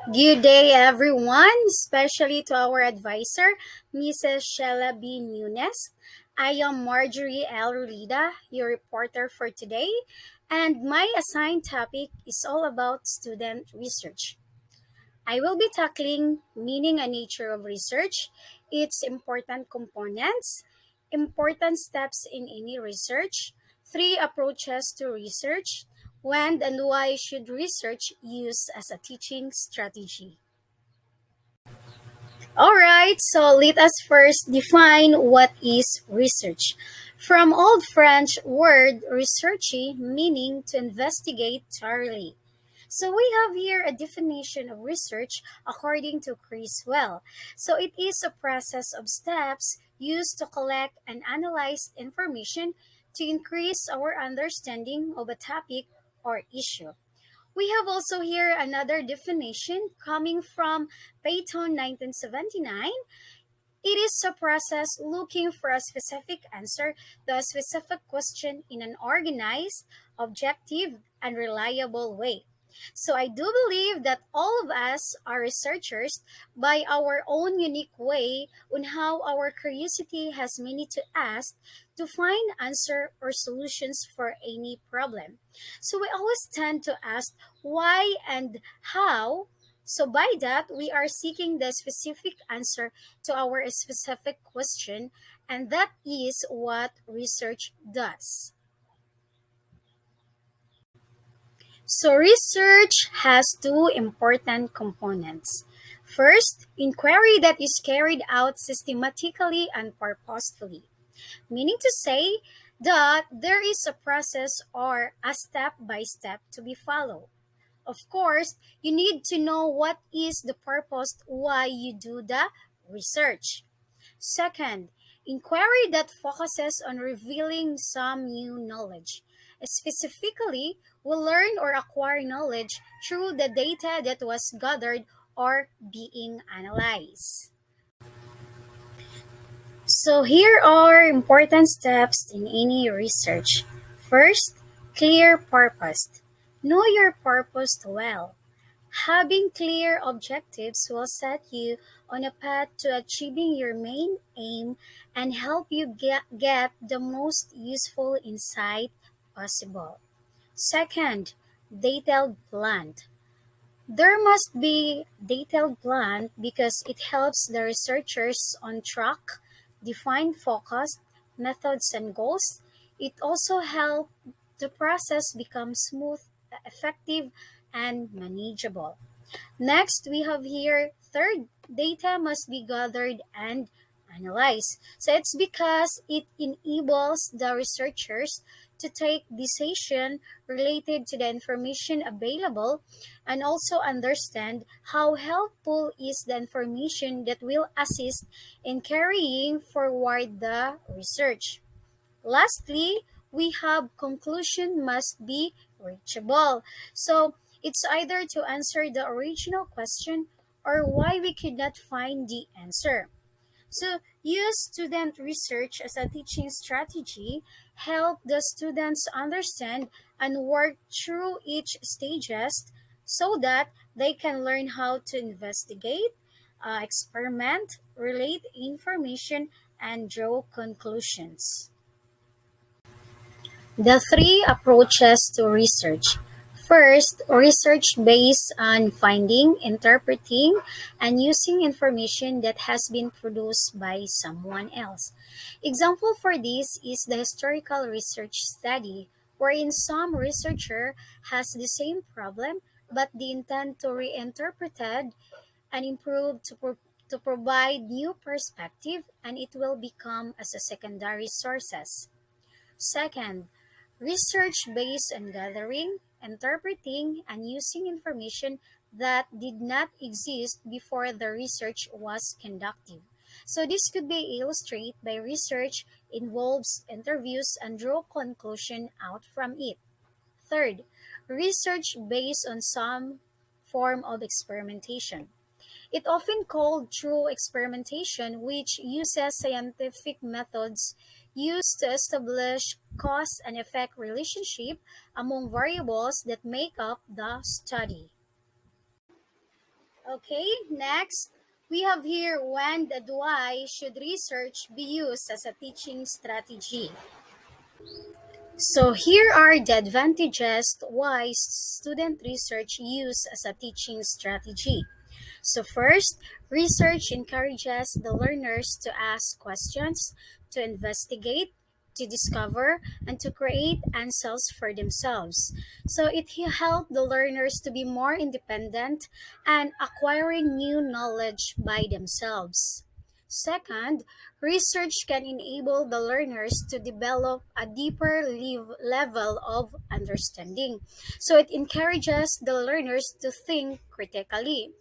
Good day, everyone, especially to our advisor, Mrs. Shella B. Nunes. I am Marjorie L. Rulida, your reporter for today, and my assigned topic is all about student research. I will be tackling meaning and nature of research, its important components, important steps in any research, three approaches to research, when and why should research use as a teaching strategy. All right, so let us first define what is research. From Old French word researchi, meaning to investigate thoroughly. So we have here a definition of research according to Criswell. So it is a process of steps used to collect and analyze information to increase our understanding of a topic or issue. We have also here another definition coming from Peyton 1979. It is a process looking for a specific answer to a specific question in an organized, objective, and reliable way. So I do believe that all of us are researchers by our own unique way on how our curiosity has many to ask to find answer or solutions for any problem. So we always tend to ask why and how. So by that, we are seeking the specific answer to our specific question, and that is what research does. So, research has two important components. First, inquiry that is carried out systematically and purposefully, meaning to say that there is a process or a step by step to be followed. Of course, you need to know what is the purpose why you do the research. Second, inquiry that focuses on revealing some new knowledge. Specifically, we learn or acquire knowledge through the data that was gathered or being analyzed. So, here are important steps in any research. First, clear purpose. Know your purpose well. Having clear objectives will set you on a path to achieving your main aim and help you get the most useful insight possible. Second, detailed plan. There must be detailed plan because it helps the researchers on track, define focus, methods and goals. It also helps the process become smooth, effective, and manageable. Next, we have here third, data must be gathered and analyzed. So it's because it enables the researchers to take decision related to the information available and also understand how helpful is the information that will assist in carrying forward the research. Lastly, we have conclusion must be reachable. So it's either to answer the original question or why we could not find the answer. So use student research as a teaching strategy, help the students understand and work through each stages so that they can learn how to investigate, experiment, relate information, and draw conclusions. The three approaches to research. First, research based on finding, interpreting, and using information that has been produced by someone else. Example for this is the historical research study, wherein some researcher has the same problem but the intent to reinterpret it and improve to provide new perspective and it will become as a secondary sources. Second, research based on gathering, interpreting, and using information that did not exist before the research was conducted. So this could be illustrated by research involves interviews and draw conclusion out from it. Third, research based on some form of experimentation. It often called true experimentation, which uses scientific methods used to establish cause and effect relationship among variables that make up the study. Okay, next, we have here when and why should research be used as a teaching strategy. So here are the advantages why student research used as a teaching strategy. So first, research encourages the learners to ask questions, to investigate, to discover, and to create answers for themselves. So it helps the learners to be more independent and acquiring new knowledge by themselves. Second, research can enable the learners to develop a deeper level of understanding. So it encourages the learners to think critically.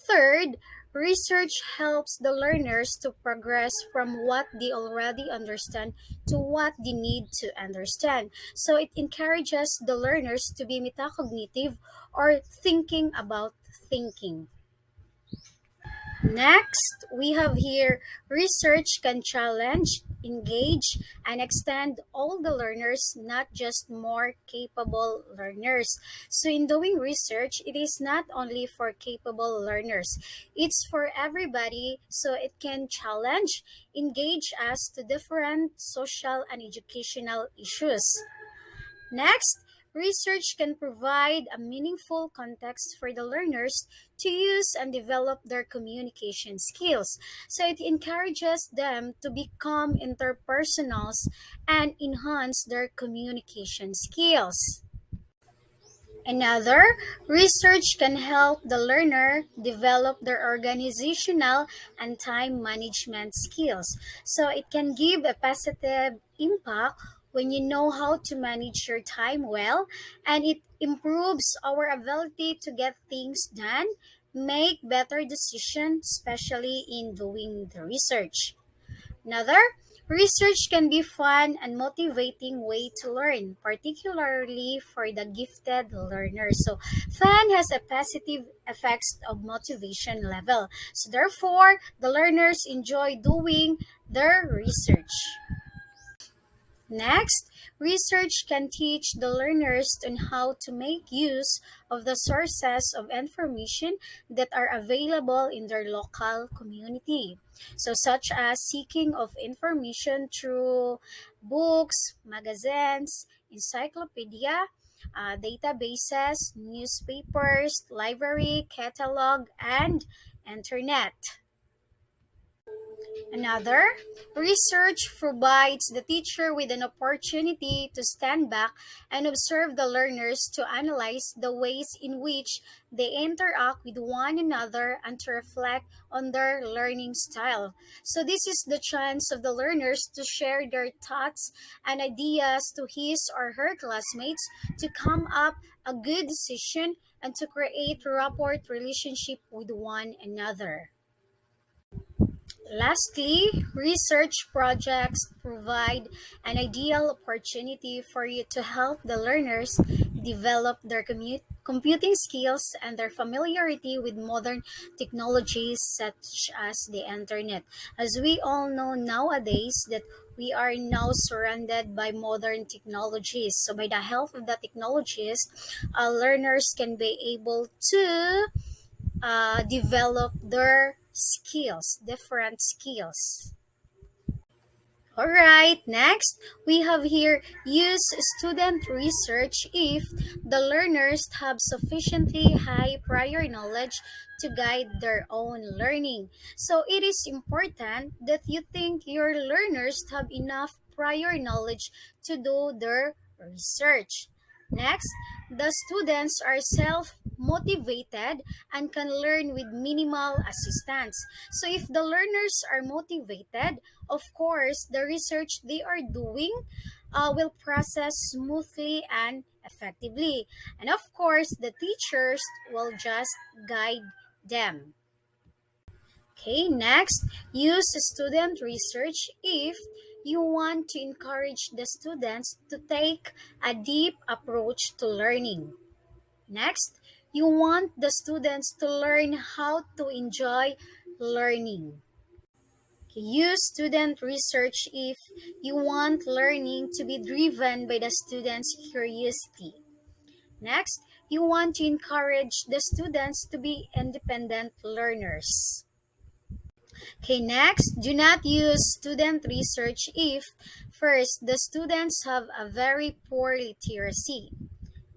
Third, research helps the learners to progress from what they already understand to what they need to understand. So it encourages the learners to be metacognitive or thinking about thinking. Next, we have here research can challenge, engage, and extend all the learners, not just more capable learners. So, in doing research, it is not only for capable learners, it's for everybody. So, it can challenge, engage us to different social and educational issues. Next, research can provide a meaningful context for the learners to use and develop their communication skills. So it encourages them to become interpersonals and enhance their communication skills. Another, research can help the learner develop their organizational and time management skills. So it can give a positive impact when you know how to manage your time well, and it improves our ability to get things done, make better decisions, especially in doing the research. Another, research can be fun and motivating way to learn, particularly for the gifted learners. So, fun has a positive effects of motivation level. So, therefore, the learners enjoy doing their research. Next, research can teach the learners on how to make use of the sources of information that are available in their local community. So, such as seeking of information through books, magazines, encyclopedia, databases, newspapers, library, catalog, and internet. Another, research provides the teacher with an opportunity to stand back and observe the learners to analyze the ways in which they interact with one another and to reflect on their learning style. So, this is the chance of the learners to share their thoughts and ideas to his or her classmates to come up a good decision and to create rapport relationship with one another. Lastly, research projects provide an ideal opportunity for you to help the learners develop their computing skills and their familiarity with modern technologies such as the internet. As we all know nowadays that we are now surrounded by modern technologies. So by the help of the technologies, learners can be able to develop their skills, different skills. All right, next we have here use student research if the learners have sufficiently high prior knowledge to guide their own learning. So it is important that you think your learners have enough prior knowledge to do their research. Next, the students are self motivated and can learn with minimal assistance. So if the learners are motivated, of course, the research they are doing will process smoothly and effectively. And of course, the teachers will just guide them. Okay, next, use student research if you want to encourage the students to take a deep approach to learning. Next, you want the students to learn how to enjoy learning. Use student research if you want learning to be driven by the student's curiosity. Next, You want to encourage the students to be independent learners. Okay, next, do not use student research if first, the students have a very poor literacy.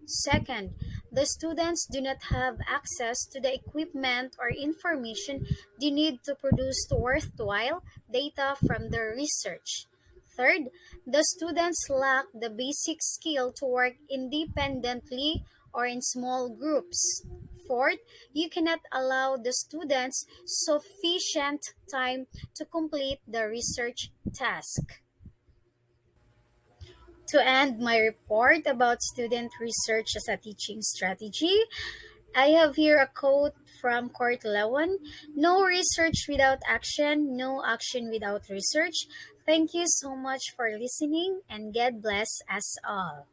Second, the students do not have access to the equipment or information they need to produce worthwhile data from their research. Third, the students lack the basic skill to work independently or in small groups. Fourth, you cannot allow the students sufficient time to complete the research task. To end my report about student research as a teaching strategy, I have here a quote from Court Lewin: "No research without action, no action without research." Thank you so much for listening, and God bless us all.